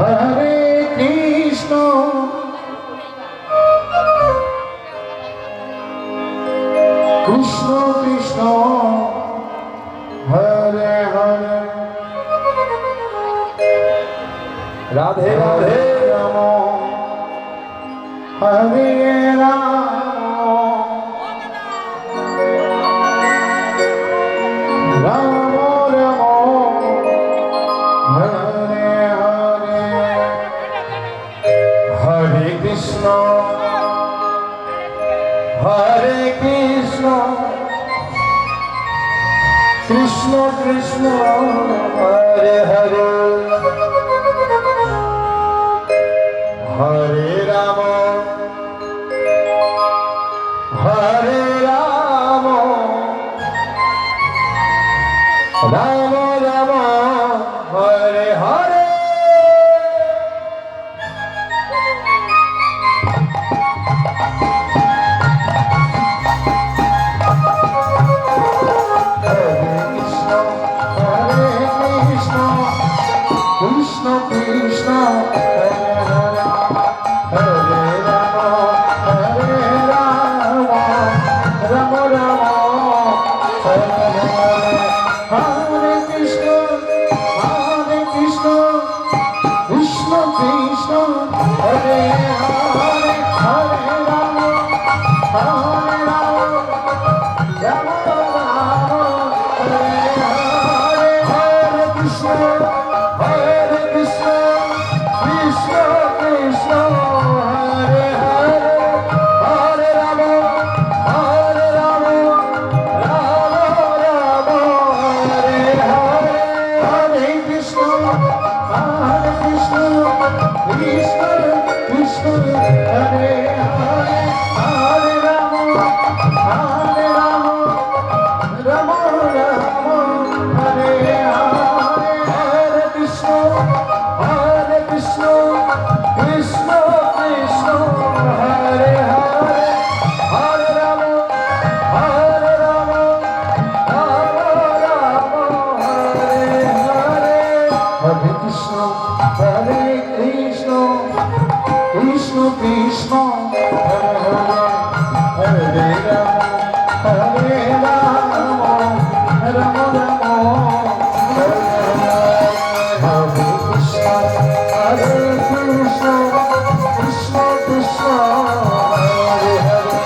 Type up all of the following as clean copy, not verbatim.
হরে কৃষ্ণ কৃষ্ণ কৃষ্ণ হরে হরে রাধে রাধে রাম হরে রাম রাম রাম হরে হরে হরে কৃষ্ণ কৃষ্ণ কৃষ্ণ হরে হরে হরে রাম হরে রাম রাম রাম হরে হরে কৃষ্ণ কৃষ্ণ হরে রাম হরে রাম রাম রাম হরে হরে হরে কৃষ্ণ কৃষ্ণ কৃষ্ণ হরে হরে হরে রাম হরে রাম রাম রাম হরে হরে হরে কৃষ্ণ কৃষ্ণ কৃষ্ণ হরে হরে হরে রাম রাম রাম হরে হরে কৃষ্ণ কৃষ্ণ কৃষ্ণ কৃষ্ণ হরে হরে হরে রাম রাম রাম হরে হরে হরে কৃষ্ণ কৃষ্ণ কৃষ্ণ হরে হরে হরে রাম রাম রাম হরে হরে হরে কৃষ্ণ কৃষ্ণ কৃষ্ণ হরে হরে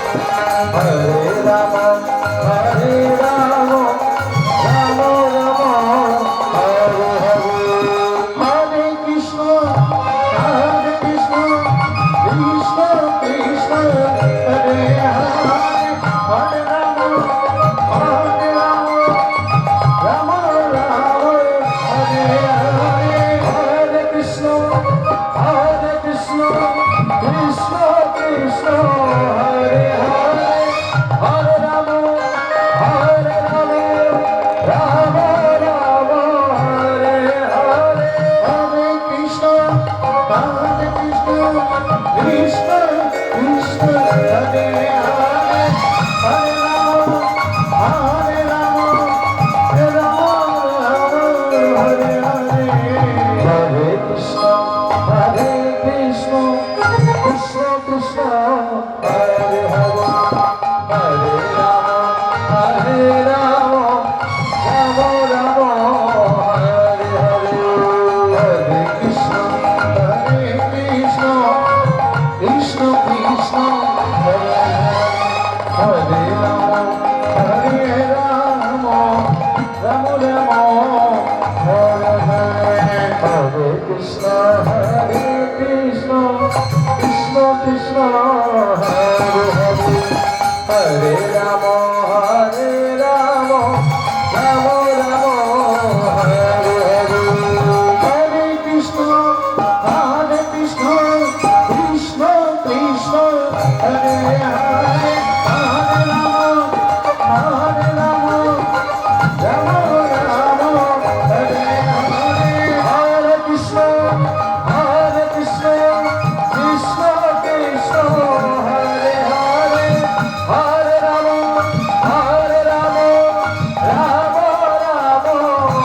হরে রাম রাম রাম হরে হরে হরে কৃষ্ণ কৃষ্ণ কৃষ্ণ হরে হরে হরে রাম রাম রাম হরে হরে হরে কৃষ্ণ কৃষ্ণ কৃষ্ণ হরে হরে হরে রাম রাম রাম হরে হরে হরে কৃষ্ণ কৃষ্ণ কৃষ্ণ হরে হরে রাম রাম রাম হরে হরে হরে কৃষ্ণ কৃষ্ণ কৃষ্ণ হরে হরে হরে রাম রাম রাম হরে হরে হরে কৃষ্ণ কৃষ্ণ কৃষ্ণ হরে হরে হরে রাম রাম রাম হরে হরে হরে কৃষ্ণ কৃষ্ণ কৃষ্ণ হরে হরে হরে রাম রাম রাম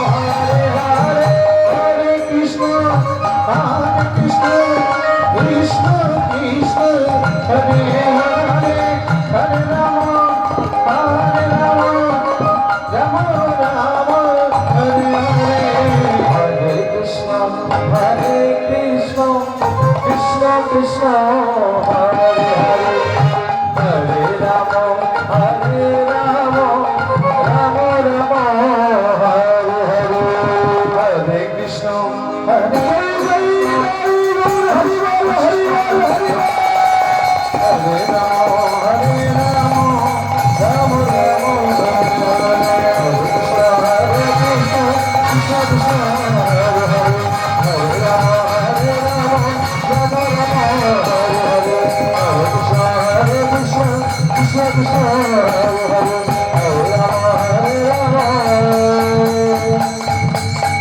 হরে হরে হরে কৃষ্ণ হরে কৃষ্ণ কৃষ্ণ কৃষ্ণ হরে হরে হরে রাম হরে রাম রাম রাম হরে হরে হরে কৃষ্ণ হরে হরে হরি বল হরি বল হরি বল হরে রাম রাম রাম হরে কৃষ্ণ কৃষ্ণ কৃষ্ণ হরে হরে হরে রাম রাম রাম হরে হরে হরে কৃষ্ণ কৃষ্ণ কৃষ্ণ হরে হরে হরে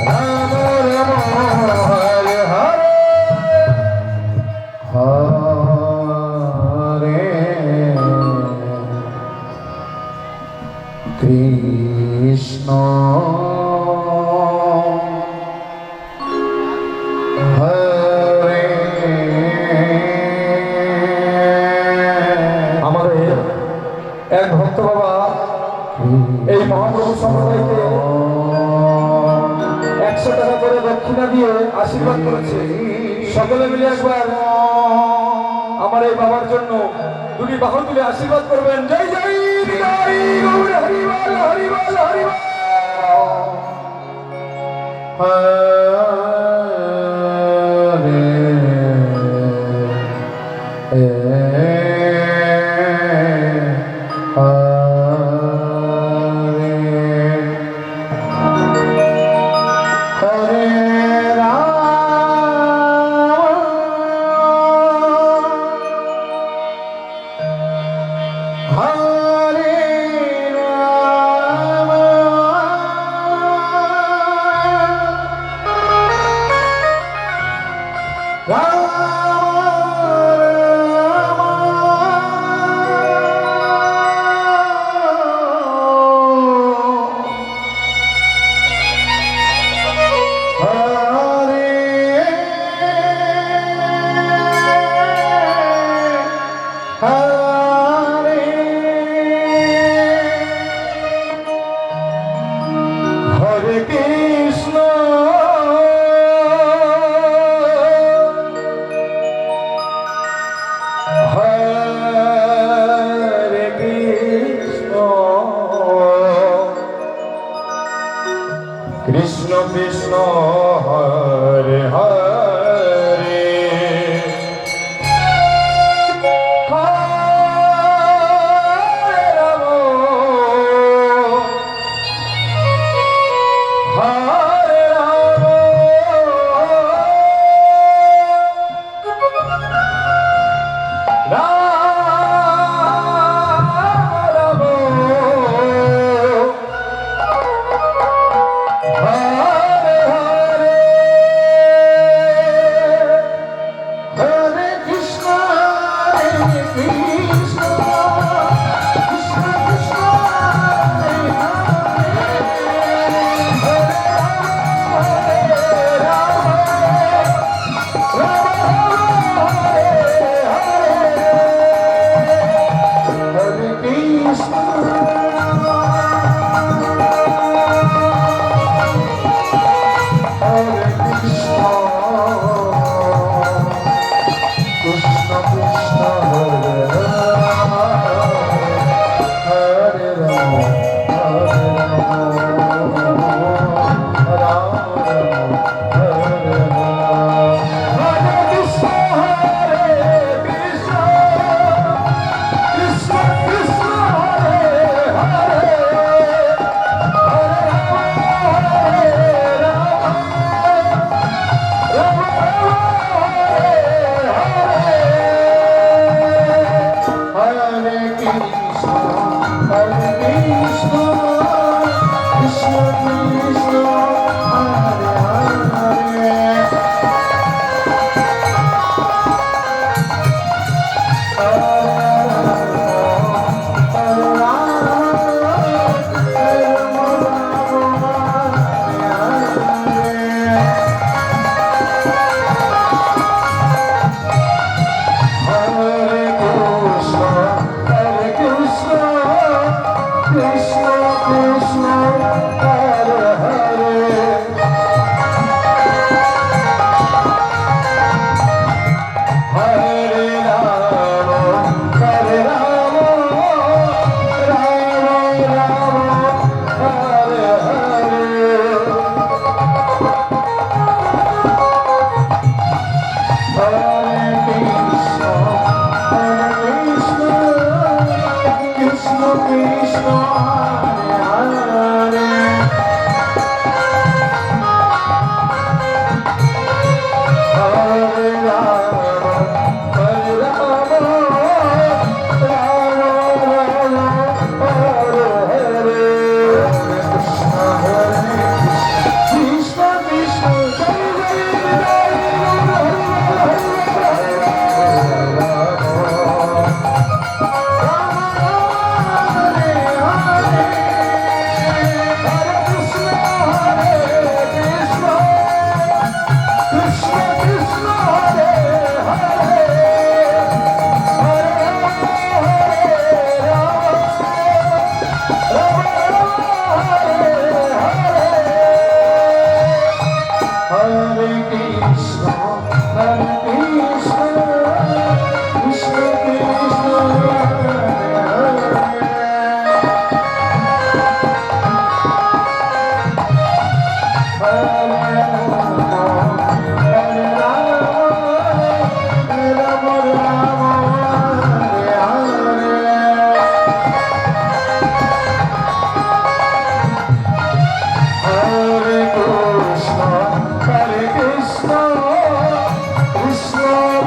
রাম রাম রাম হরে হরে হরে কৃষ্ণ হরে আমাদের এক ভক্ত বাবা এই মহাপ্রভু সম্প্রদায়কে 100 টাকা করে দক্ষিণা দিয়ে আশীর্বাদ করেছে। সকলে মিলে একবার আমার এই বাবার জন্য দুটি বাহু তুলে আশীর্বাদ করবেন। জয় জয় জয় গৌর হরি বল হরি বল হরি বল। হরে কৃষ্ণ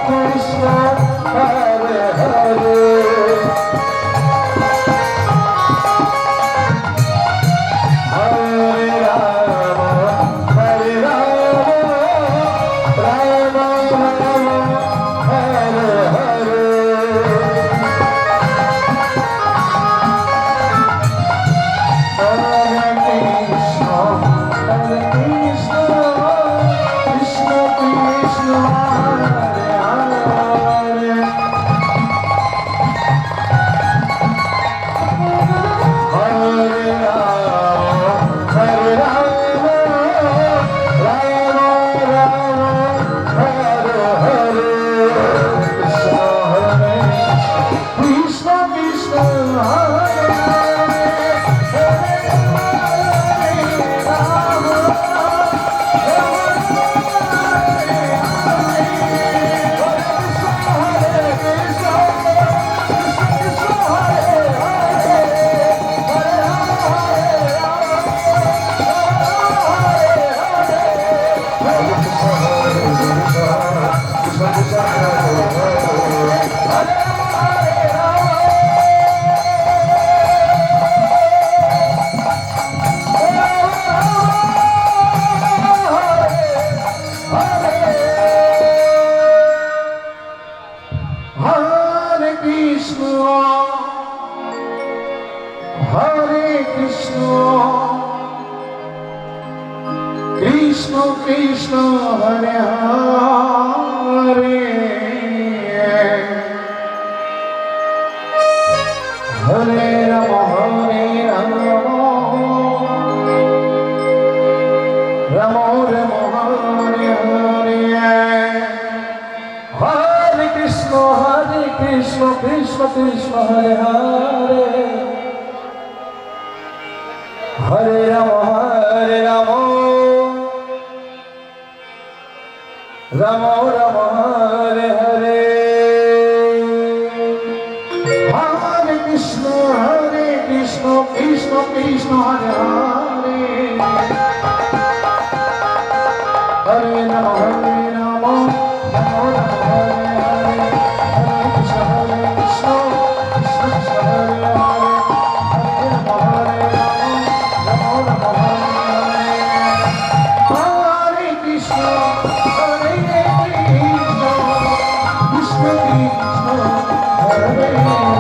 কৃষ্ণ হরে হরে হরে রাম হরে রাম রাম রাম হরে হরে হরে কৃষ্ণ কৃষ্ণ কৃষ্ণ হরে হরে হরে রাম রাম রাম হরে হরে কৃষ্ণ কৃষ্ণ হরে Hare Krishna, Krishna Krishna, Hare Hare, Hare Rama, Rama Rama, Hare Hare, Hare Krishna, Krishna Krishna, Hare Hare. Hare Rama, Rama Rama, Hare Hare. Hare Krishna, Krishna Krishna, Hare Hare. Hare Rama, Rama Rama, Hare Hare. Hare Krishna, Krishna Krishna, Hare Hare.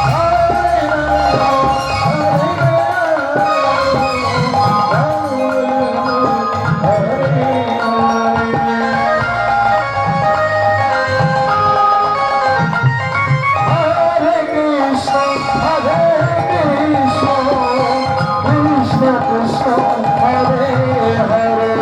Hare Rama, Rama Rama, Hare Krishna, Krishna Krishna, Hare Hare.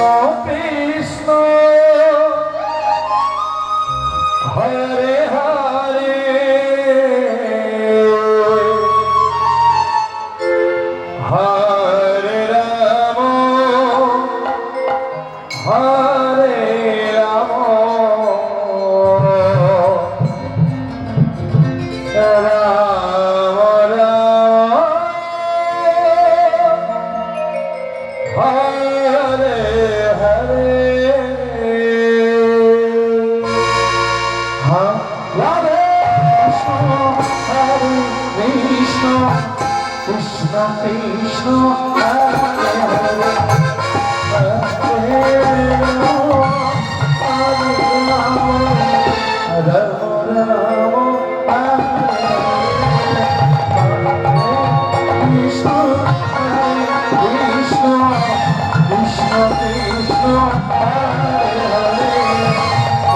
Krishna Hare Hare Hare Ram হরে রাম রাম রাম হরে হরে রাধে কৃষ্ণ কৃষ্ণ কৃষ্ণ হরে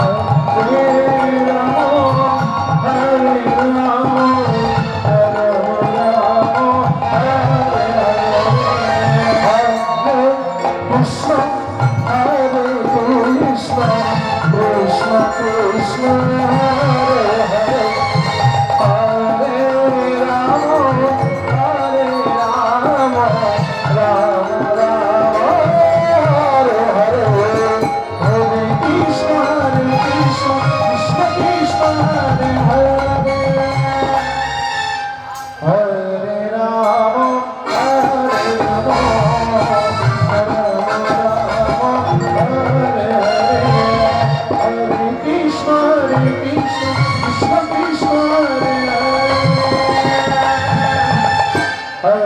হরে হরে রাম হরে রাম রাম রাম কৃষ্ণ কৃষ্ণ কৃষ্ণ কৃষ্ণ হরে হরে হরে রাম হরে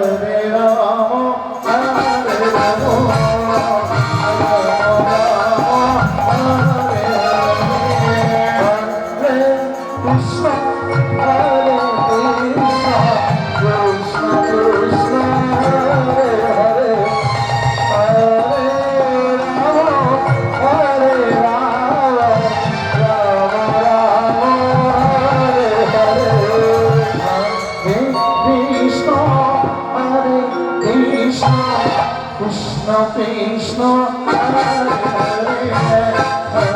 Ram Krishna Krishna Hare Hare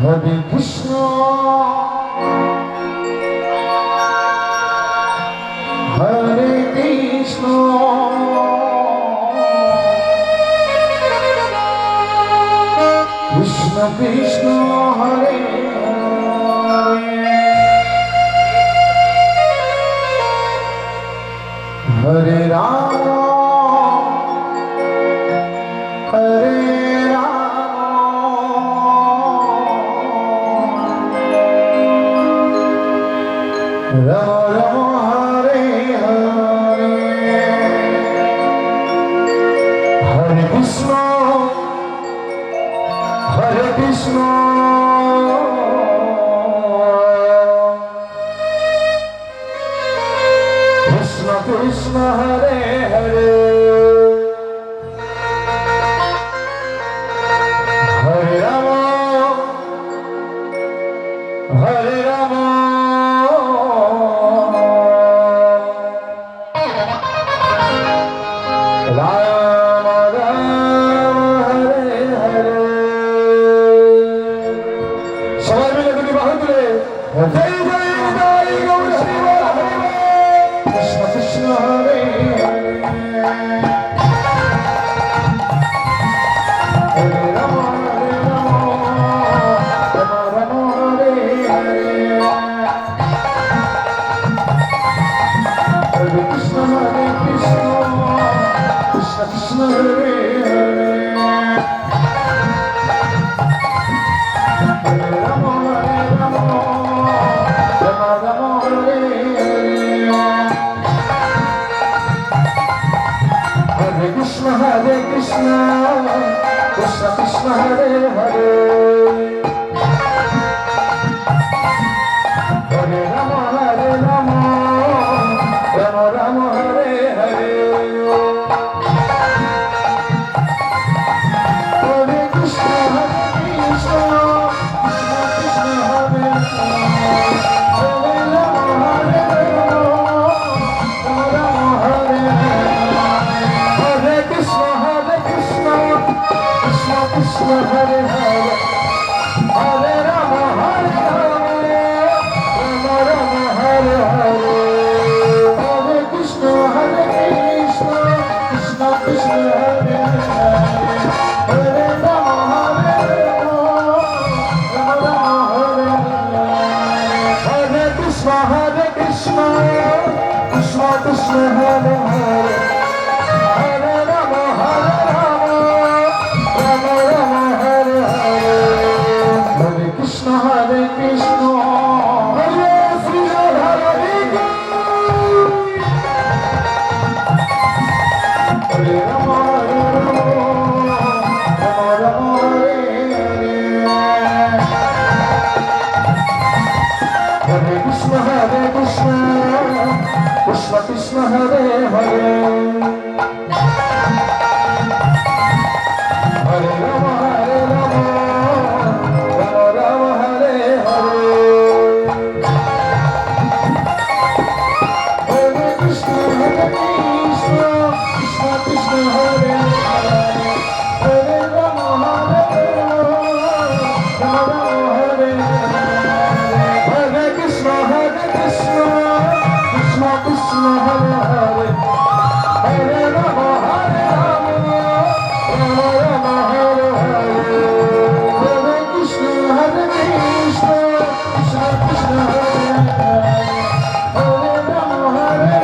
Hare Krishna Hare Hare Hare Rama Hare Rama Rama Hare Hare Hare Krishna Hare Krishna Krishna Krishna Hare Hare Hare Rama Hare Rama জয় জয় নিতাই গৌর হরিবল হরিবল Krishna Krishna Hare Hare Hare Ram Ram Ram Hare Hare Hare Krishna Krishna Krishna Hare Hare Hare Ram Ram Ram Hare Hare Hare Krishna Krishna Krishna Hare Hare Hare Rama Rama Rama Hare Hare Hare Krishna Krishna Krishna Hare Hare Hare Rama Rama Hare Hare Hare Krishna Krishna Hare Hare Hare Rama Rama Hare Hare Hare Krishna Krishna Krishna Hare Hare Hare Rama Rama Hare Hare Hare Krishna Krishna Krishna Hare Hare Hare Rama Rama Hare Hare Hare Krishna Hare Sri Radha Radhika Hare Rama Rama Hare Hare Hare Krishna Krishna Hare Hare Hare Rama Rama Hare Hare Hare Krishna Krishna Hare Hare Hare Rama Hare Hare Hare Krishna Krishna Hare Hare Hare Rama Rama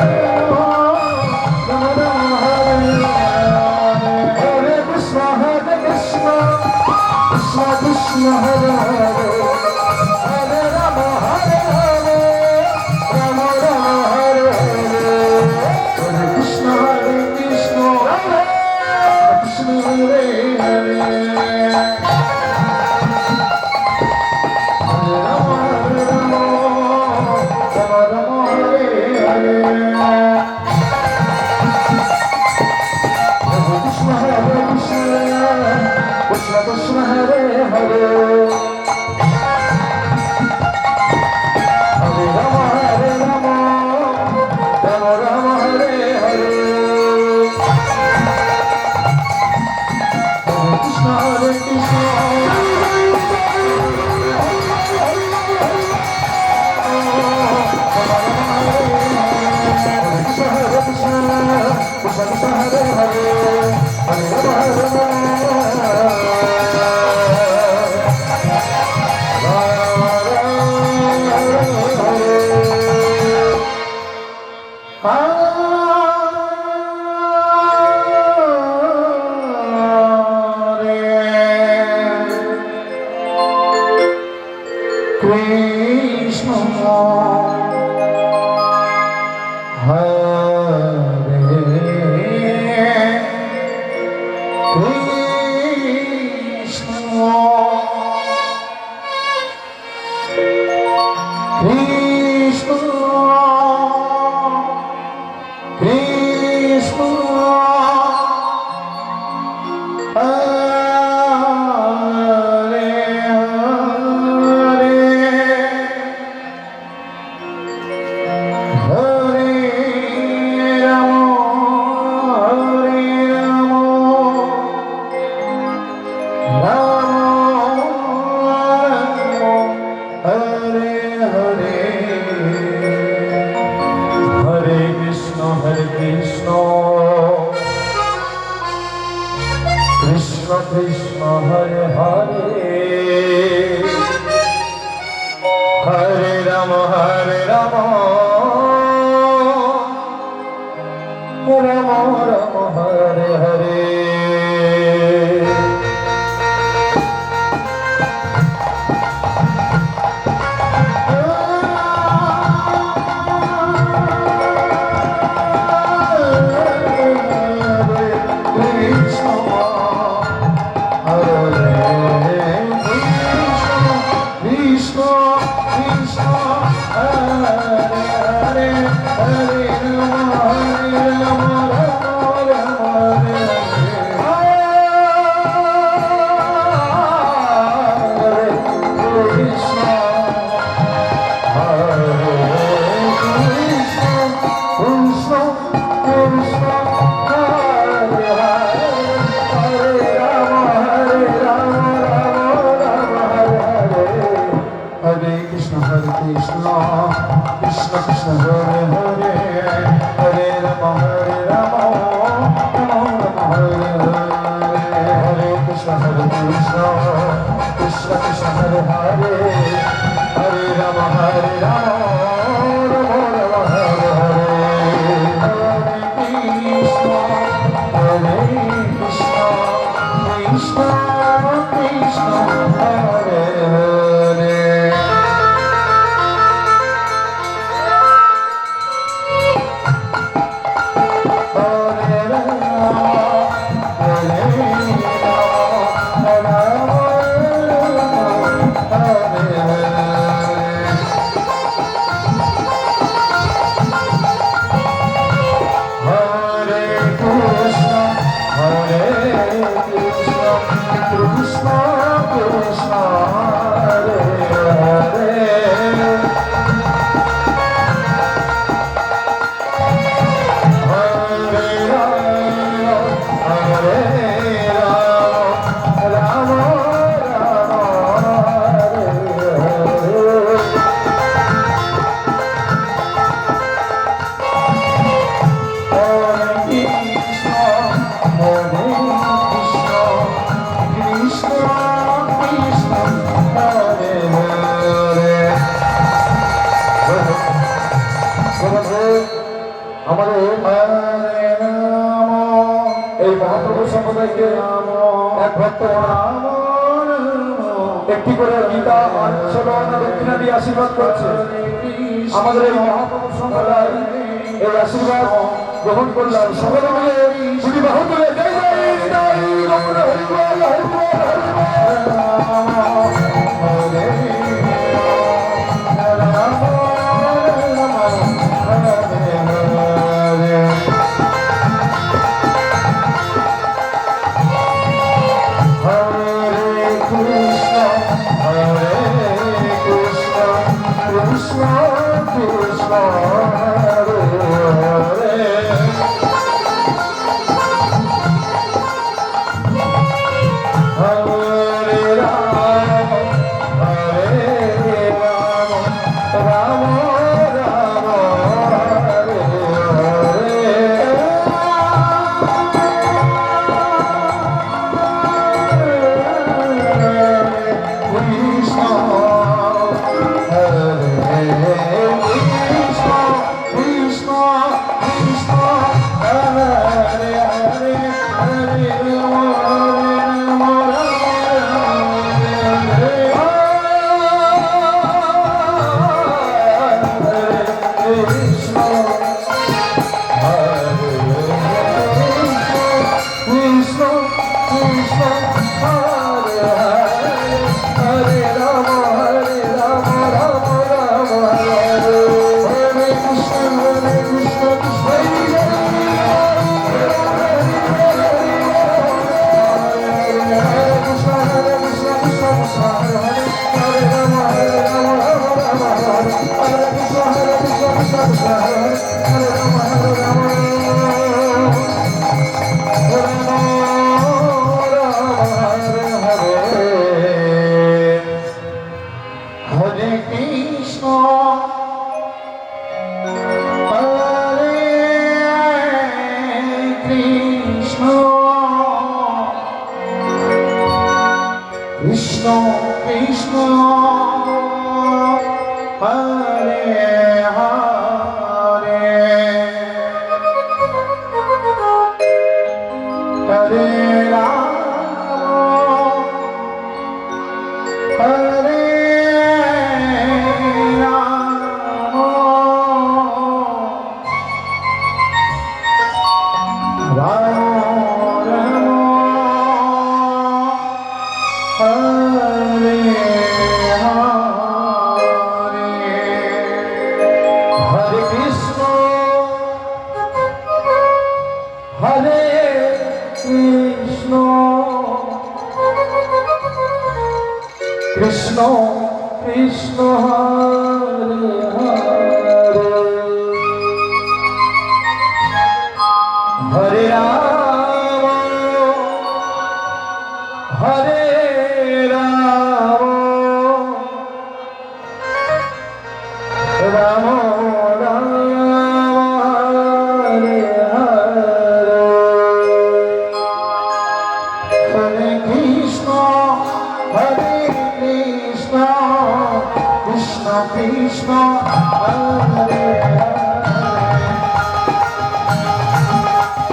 Hare Hare Hare Krishna Krishna Hare Hare Hare Rama Rama Hare Hare Hare Krishna Krishna Hare Hare Hare Rama Rama Hare Hare Hare Krishna Krishna Hare Hare Hare Rama Rama Hare Hare Hare Krishna Krishna Hare Hare Hare Rama Rama Hare Hare Hare Krishna Krishna Hare Hare Hare Rama Krishna Hare Krishna Krishna Hare Hare Hare Ram Ram Ram Hare Hare Hare Krishna Krishna Krishna Hare Hare Hare Ram Ram Ram Hare Hare Krishna হরে কৃষ্ণ কৃষ্ণ কৃষ্ণ হরে হরে আমাদের এই মহাপ্রভু সম্প্রদায়কে এক ভক্ত একটি করে গীতা আর ষোলনা দক্ষিণা দিয়ে আশীর্বাদ করেছে। আমাদের এই মহাপ্রভু সম্প্রদায় এই আশীর্বাদ গ্রহণ করলাম। সকলে মিলে দুটি বাহু তুলে জয় জয় নিতাই গৌর হরি বল, হরি বল, হরি বল। কৃষ্ণ কৃষ্ণ হরে হরে হরে রাম হরে রাম রাম হরে হরে কৃষ্ণ হরে কৃষ্ণ কৃষ্ণ কৃষ্ণ হরে হরে হরে রাম হরে রাম কৃষ্ণ হরে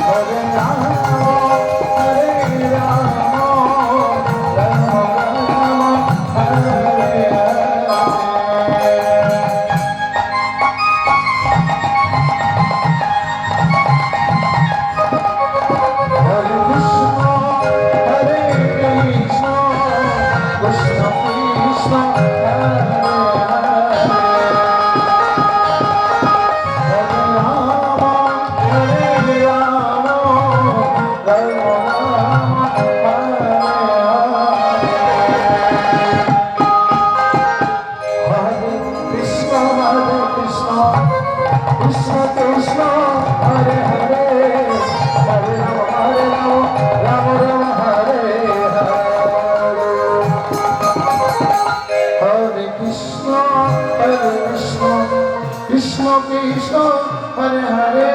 হরে রাম হরে রাম রাম রাম হরে হরে কৃষ্ণ হরে কৃষ্ণ কৃষ্ণ কৃষ্ণ হরে Krishna Krishna Hare Hare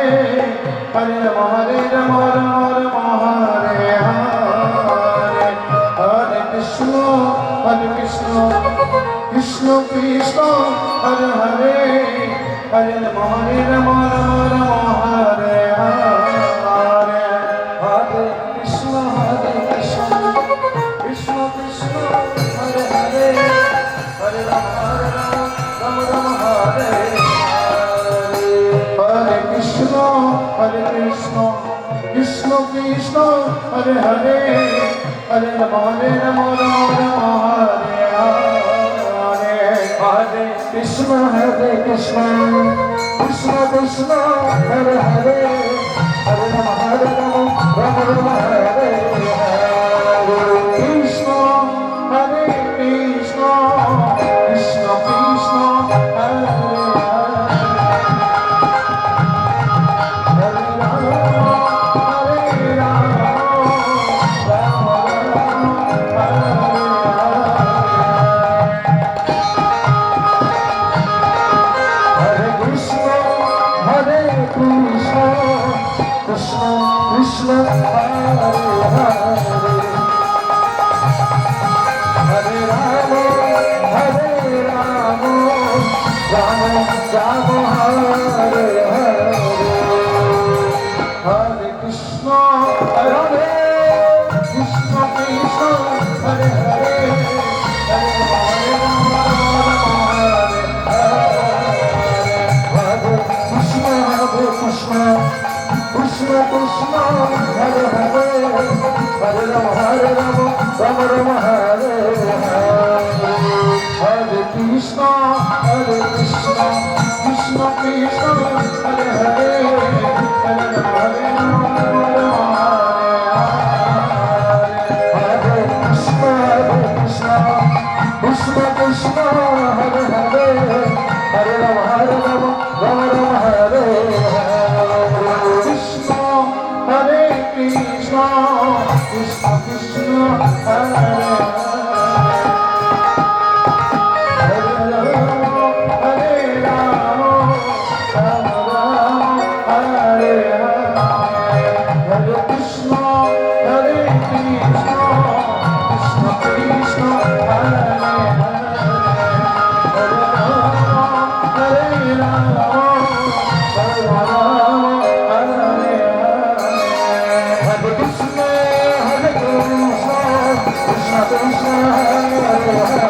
Hare Rama Rama Rama Hare Hare Hare Krishna Krishna Krishna Hare Hare Hare Rama Rama Rama Hare Hare Hare Krishna Krishna Krishna Hare Hare Hare Rama Rama Rama Hare Hare Hare Krishna Krishna Krishna Hare Hare Hare Rama Rama Rama Hare Hare Hare Krishna Krishna Krishna Hare Hare Hare Rama Rama Rama Hare Hare Hare Krishna Krishna Krishna Hare Hare Hare Rama Rama Rama Hare Hare Krishna Krishna Krishna Krishna Hare Hare Hare Rama Rama Hare Krishna Krishna Hare Hare Hare Rama Rama Rama Hare Hare Hare Krishna Krishna Hare Hare Hare Rama Hare Hare Krishna Krishna Hare Hare Hare Rama Rama Rama Hare Hare Hare Krishna Krishna Krishna Hare Hare Hare Rama Rama Rama Hare Krishna Krishna Hare Hare Hare Rama Rama Rama Hare Krishna Hare Krishna Krishna Krishna Hare Krishna Hare